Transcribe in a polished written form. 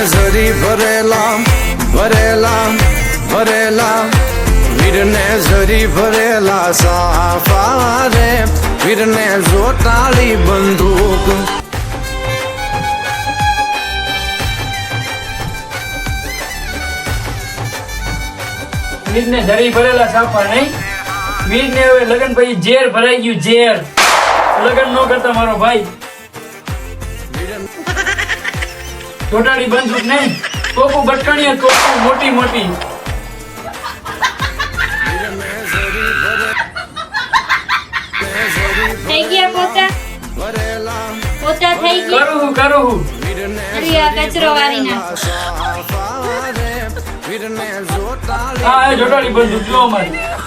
ઝરી ભરેલા ભરેલા ભરેલા વીરને ઝરી ભરેલા સાફા રે વીરને જોટાળી બંદૂક વીરને ઝરી ભરેલા સાફા નહીં વીરને હવે લગન પછી ઝેર ભરાઈ ગયું ઝેર લગન ન કરતા મારો ભાઈ ચોટાડી બંદૂક નહીં તોપુ બટકાણી તોપુ મોટી મોટી થઈ ગયા પોતા પોતા થઈ ગયા કરું અરે આ કચરો વાળી નાખ હા જોટાડી બંદૂક લો મારી